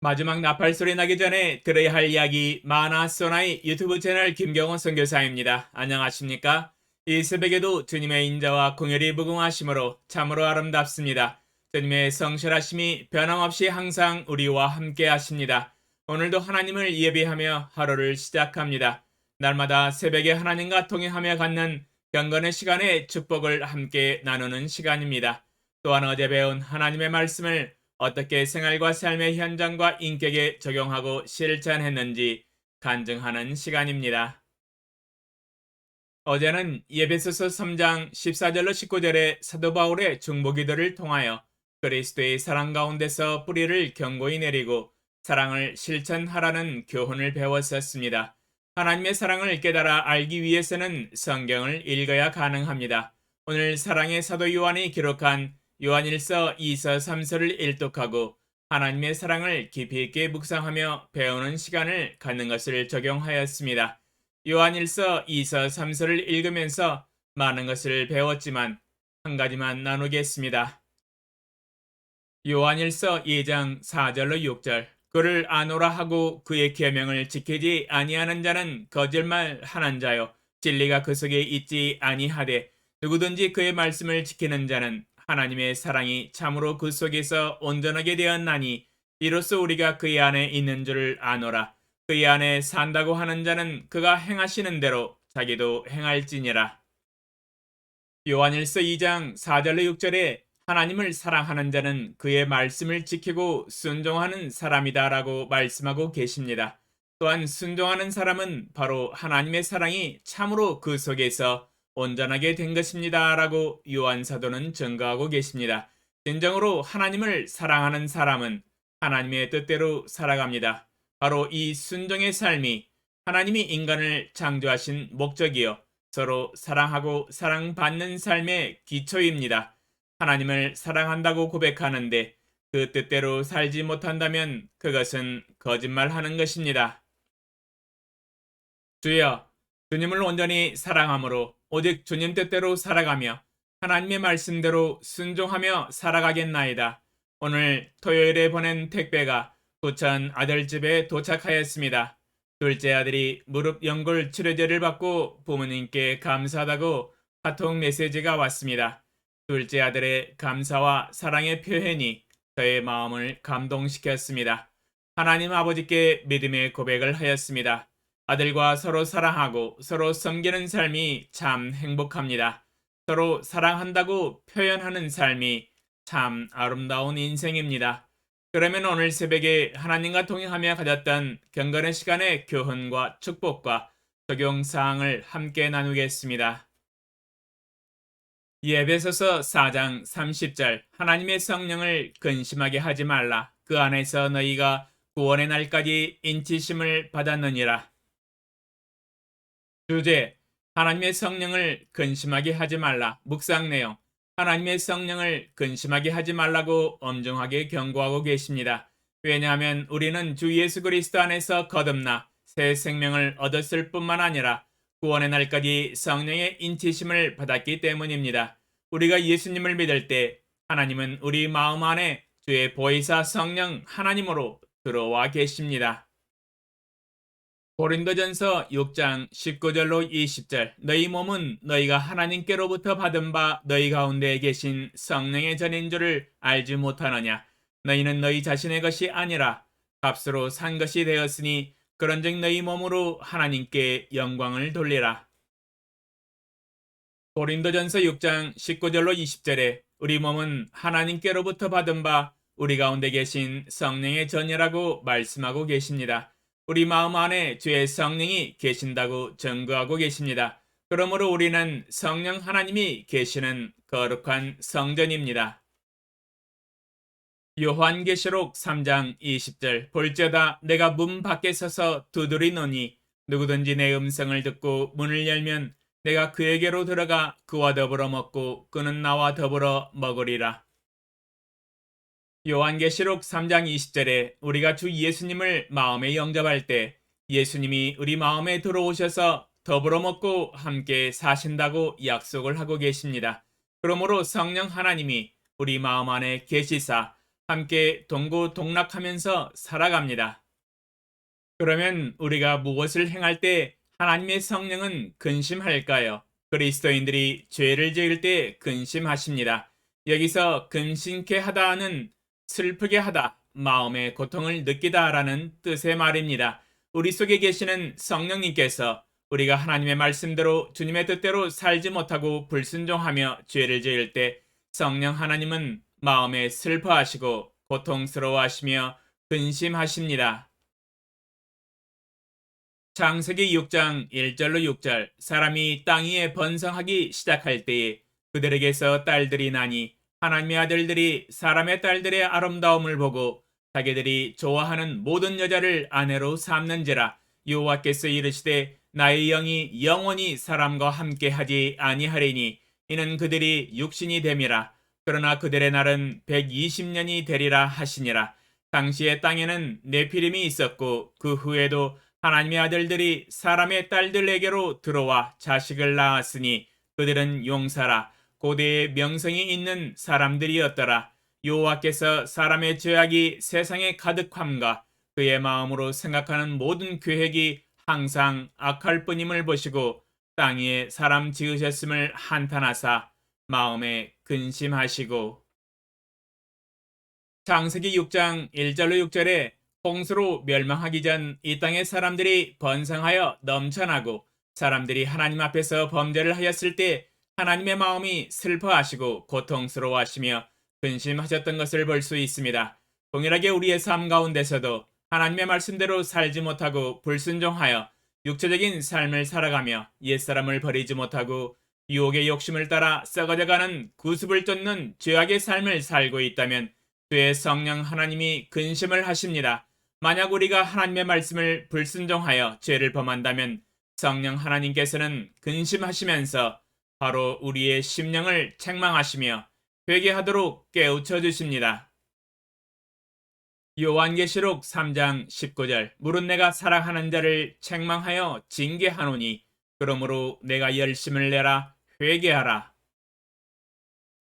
마지막 나팔 소리 나기 전에 들어야 할 이야기 마나소나의 유튜브 채널 김경호 선교사입니다. 안녕하십니까? 이 새벽에도 주님의 인자와 공혈이 무궁하심으로 참으로 아름답습니다. 주님의 성실하심이 변함없이 항상 우리와 함께 하십니다. 오늘도 하나님을 예배하며 하루를 시작합니다. 날마다 새벽에 하나님과 통행하며 갖는 경건의 시간에 축복을 함께 나누는 시간입니다. 또한 어제 배운 하나님의 말씀을 어떻게 생활과 삶의 현장과 인격에 적용하고 실천했는지 간증하는 시간입니다. 어제는 예배소서 3장 14절로 19절의 사도 바울의 중보기도를 통하여 그리스도의 사랑 가운데서 뿌리를 견고히 내리고 사랑을 실천하라는 교훈을 배웠었습니다. 하나님의 사랑을 깨달아 알기 위해서는 성경을 읽어야 가능합니다. 오늘 사랑의 사도 요한이 기록한 요한일서 2서 3서를 일독하고 하나님의 사랑을 깊이 있게 묵상하며 배우는 시간을 갖는 것을 적용하였습니다. 요한일서 2서 3서를 읽으면서 많은 것을 배웠지만 한 가지만 나누겠습니다. 요한일서 2장 4절로 6절 그를 아노라 하고 그의 계명을 지키지 아니하는 자는 거짓말하는 자요 진리가 그 속에 있지 아니하되 누구든지 그의 말씀을 지키는 자는 하나님의 사랑이 참으로 그 속에서 온전하게 되었나니 이로써 우리가 그의 안에 있는 줄을 아노라. 그의 안에 산다고 하는 자는 그가 행하시는 대로 자기도 행할지니라. 요한일서 2장 4절로 6절에 하나님을 사랑하는 자는 그의 말씀을 지키고 순종하는 사람이다 라고 말씀하고 계십니다. 또한 순종하는 사람은 바로 하나님의 사랑이 참으로 그 속에서 온전하게 된 것입니다 라고 요한 사도는 증거하고 계십니다. 진정으로 하나님을 사랑하는 사람은 하나님의 뜻대로 살아갑니다. 바로 이 순종의 삶이 하나님이 인간을 창조하신 목적이요 서로 사랑하고 사랑받는 삶의 기초입니다. 하나님을 사랑한다고 고백하는데 그 뜻대로 살지 못한다면 그것은 거짓말하는 것입니다. 주여, 주님을 온전히 사랑함으로 오직 주님 뜻대로 살아가며 하나님의 말씀대로 순종하며 살아가겠나이다. 오늘 토요일에 보낸 택배가 부천 아들집에 도착하였습니다. 둘째 아들이 무릎 연골 치료제를 받고 부모님께 감사하다고 카톡 메시지가 왔습니다. 둘째 아들의 감사와 사랑의 표현이 저의 마음을 감동시켰습니다. 하나님 아버지께 믿음의 고백을 하였습니다. 아들과 서로 사랑하고 서로 섬기는 삶이 참 행복합니다. 서로 사랑한다고 표현하는 삶이 참 아름다운 인생입니다. 그러면 오늘 새벽에 하나님과 동행하며 가졌던 경건의 시간의 교훈과 축복과 적용사항을 함께 나누겠습니다. 예배소서 4장 30절 하나님의 성령을 근심하게 하지 말라. 그 안에서 너희가 구원의 날까지 인치심을 받았느니라. 주제 하나님의 성령을 근심하게 하지 말라. 묵상 내용 하나님의 성령을 근심하게 하지 말라고 엄중하게 경고하고 계십니다. 왜냐하면 우리는 주 예수 그리스도 안에서 거듭나 새 생명을 얻었을 뿐만 아니라 구원의 날까지 성령의 인치심을 받았기 때문입니다. 우리가 예수님을 믿을 때 하나님은 우리 마음 안에 주의 보혜사 성령 하나님으로 들어와 계십니다. 고린도전서 6장 19절로 20절 너희 몸은 너희가 하나님께로부터 받은 바 너희 가운데 계신 성령의 전인 줄을 알지 못하느냐. 너희는 너희 자신의 것이 아니라 값으로 산 것이 되었으니 그런즉 너희 몸으로 하나님께 영광을 돌리라. 고린도전서 6장 19절로 20절에 우리 몸은 하나님께로부터 받은 바 우리 가운데 계신 성령의 전이라고 말씀하고 계십니다. 우리 마음 안에 주의 성령이 계신다고 증거하고 계십니다. 그러므로 우리는 성령 하나님이 계시는 거룩한 성전입니다. 요한계시록 3장 20절 볼지어다 내가 문 밖에 서서 두드리노니 누구든지 내 음성을 듣고 문을 열면 내가 그에게로 들어가 그와 더불어 먹고 그는 나와 더불어 먹으리라. 요한계시록 3장 20절에 우리가 주 예수님을 마음에 영접할 때 예수님이 우리 마음에 들어오셔서 더불어 먹고 함께 사신다고 약속을 하고 계십니다. 그러므로 성령 하나님이 우리 마음 안에 계시사 함께 동고동락하면서 살아갑니다. 그러면 우리가 무엇을 행할 때 하나님의 성령은 근심할까요? 그리스도인들이 죄를 지을 때 근심하십니다. 여기서 근심케 하다는 슬프게 하다, 마음의 고통을 느끼다라는 뜻의 말입니다. 우리 속에 계시는 성령님께서 우리가 하나님의 말씀대로 주님의 뜻대로 살지 못하고 불순종하며 죄를 지을 때 성령 하나님은 마음에 슬퍼하시고 고통스러워하시며 근심하십니다. 창세기 6장 1절로 6절 사람이 땅 위에 번성하기 시작할 때에 그들에게서 딸들이 나니 하나님의 아들들이 사람의 딸들의 아름다움을 보고 자기들이 좋아하는 모든 여자를 아내로 삼는지라. 여호와께서 이르시되 나의 영이 영원히 사람과 함께하지 아니하리니 이는 그들이 육신이 됨이라. 그러나 그들의 날은 120년이 되리라 하시니라. 당시에 땅에는 네피림이 있었고 그 후에도 하나님의 아들들이 사람의 딸들에게로 들어와 자식을 낳았으니 그들은 용사라 고대의 명성이 있는 사람들이었더라. 여호와께서 사람의 죄악이 세상에 가득함과 그의 마음으로 생각하는 모든 계획이 항상 악할 뿐임을 보시고 땅 위에 사람 지으셨음을 한탄하사 마음에 근심하시고. 창세기 6장 1절로 6절에 홍수로 멸망하기 전 이 땅의 사람들이 번성하여 넘쳐나고 사람들이 하나님 앞에서 범죄를 하였을 때 하나님의 마음이 슬퍼하시고 고통스러워하시며 근심하셨던 것을 볼 수 있습니다. 동일하게 우리의 삶 가운데서도 하나님의 말씀대로 살지 못하고 불순종하여 육체적인 삶을 살아가며 옛사람을 버리지 못하고 유혹의 욕심을 따라 썩어져가는 구습을 쫓는 죄악의 삶을 살고 있다면 그의 성령 하나님이 근심을 하십니다. 만약 우리가 하나님의 말씀을 불순종하여 죄를 범한다면 성령 하나님께서는 근심하시면서 바로 우리의 심령을 책망하시며 회개하도록 깨우쳐 주십니다. 요한계시록 3장 19절 물은 내가 사랑하는 자를 책망하여 징계하노니 그러므로 내가 열심을 내라 회개하라.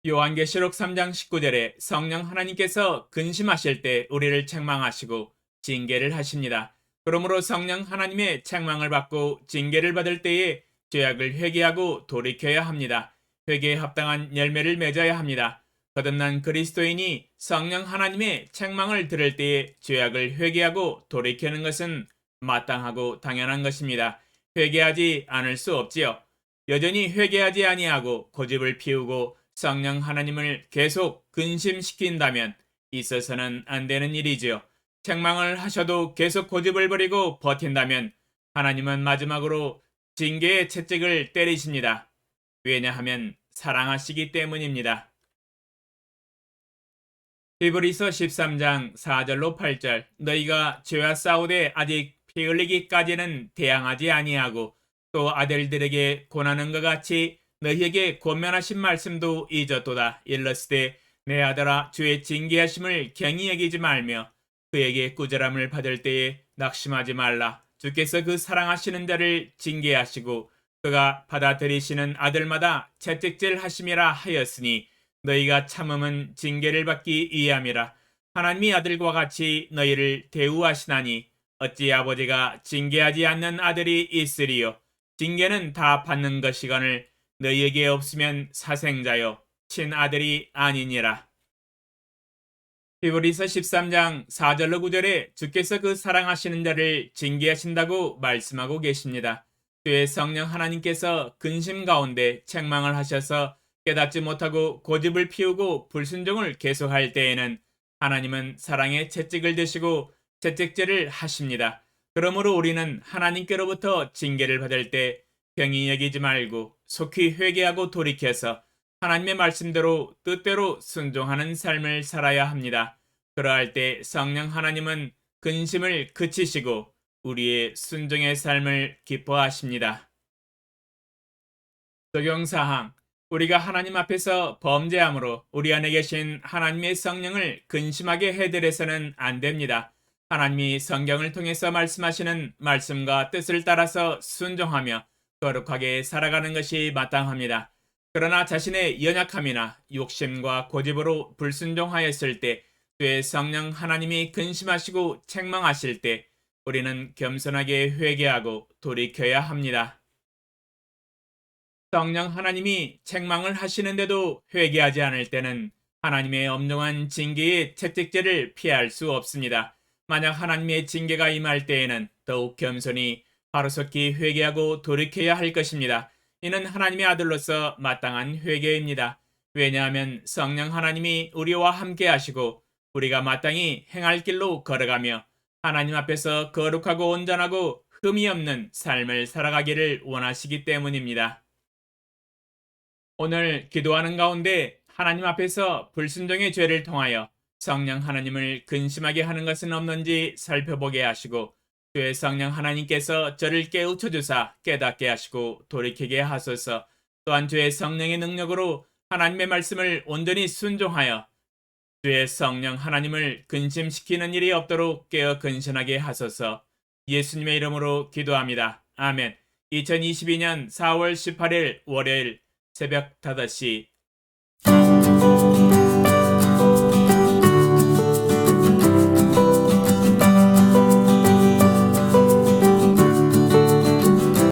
요한계시록 3장 19절에 성령 하나님께서 근심하실 때 우리를 책망하시고 징계를 하십니다. 그러므로 성령 하나님의 책망을 받고 징계를 받을 때에 죄악을 회개하고 돌이켜야 합니다. 회개에 합당한 열매를 맺어야 합니다. 거듭난 그리스도인이 성령 하나님의 책망을 들을 때에 죄악을 회개하고 돌이키는 것은 마땅하고 당연한 것입니다. 회개하지 않을 수 없지요. 여전히 회개하지 아니하고 고집을 피우고 성령 하나님을 계속 근심시킨다면 있어서는 안 되는 일이지요. 책망을 하셔도 계속 고집을 부리고 버틴다면 하나님은 마지막으로 징계의 채찍을 때리십니다. 왜냐하면 사랑하시기 때문입니다. 히브리서 13장 4절로 8절 너희가 죄와 싸우되 아직 피 흘리기까지는 대항하지 아니하고 또 아들들에게 권하는 것 같이 너희에게 권면하신 말씀도 잊었도다. 일러스되 내 아들아 주의 징계하심을 경히 여기지 말며 그에게 꾸절함을 받을 때에 낙심하지 말라. 주께서 그 사랑하시는 자를 징계하시고 그가 받아들이시는 아들마다 채찍질 하심이라 하였으니 너희가 참음은 징계를 받기 위함이라. 하나님이 아들과 같이 너희를 대우하시나니 어찌 아버지가 징계하지 않는 아들이 있으리요. 징계는 다 받는 것이거늘 너희에게 없으면 사생자요 친아들이 아니니라. 히브리서 13장 4절로 9절에 주께서 그 사랑하시는 자를 징계하신다고 말씀하고 계십니다. 주의 성령 하나님께서 근심 가운데 책망을 하셔서 깨닫지 못하고 고집을 피우고 불순종을 계속할 때에는 하나님은 사랑의 채찍을 드시고 채찍질을 하십니다. 그러므로 우리는 하나님께로부터 징계를 받을 때 경히 여기지 말고 속히 회개하고 돌이켜서 하나님의 말씀대로 뜻대로 순종하는 삶을 살아야 합니다. 그러할 때 성령 하나님은 근심을 그치시고 우리의 순종의 삶을 기뻐하십니다. 적용사항 우리가 하나님 앞에서 범죄함으로 우리 안에 계신 하나님의 성령을 근심하게 해드려서는 안 됩니다. 하나님이 성경을 통해서 말씀하시는 말씀과 뜻을 따라서 순종하며 거룩하게 살아가는 것이 마땅합니다. 그러나 자신의 연약함이나 욕심과 고집으로 불순종하였을 때 주의 성령 하나님이 근심하시고 책망하실 때 우리는 겸손하게 회개하고 돌이켜야 합니다. 성령 하나님이 책망을 하시는데도 회개하지 않을 때는 하나님의 엄중한 징계의 채찍질을 피할 수 없습니다. 만약 하나님의 징계가 임할 때에는 더욱 겸손히 하루속히 회개하고 돌이켜야 할 것입니다. 이는 하나님의 아들로서 마땅한 회개입니다. 왜냐하면 성령 하나님이 우리와 함께 하시고 우리가 마땅히 행할 길로 걸어가며 하나님 앞에서 거룩하고 온전하고 흠이 없는 삶을 살아가기를 원하시기 때문입니다. 오늘 기도하는 가운데 하나님 앞에서 불순종의 죄를 통하여 성령 하나님을 근심하게 하는 것은 없는지 살펴보게 하시고 주의 성령 하나님께서 저를 깨우쳐 주사 깨닫게 하시고 돌이키게 하소서. 또한 주의 성령의 능력으로 하나님의 말씀을 온전히 순종하여 주의 성령 하나님을 근심시키는 일이 없도록 깨어 근신하게 하소서. 예수님의 이름으로 기도합니다. 아멘. 2022년 4월 18일 월요일 새벽 5시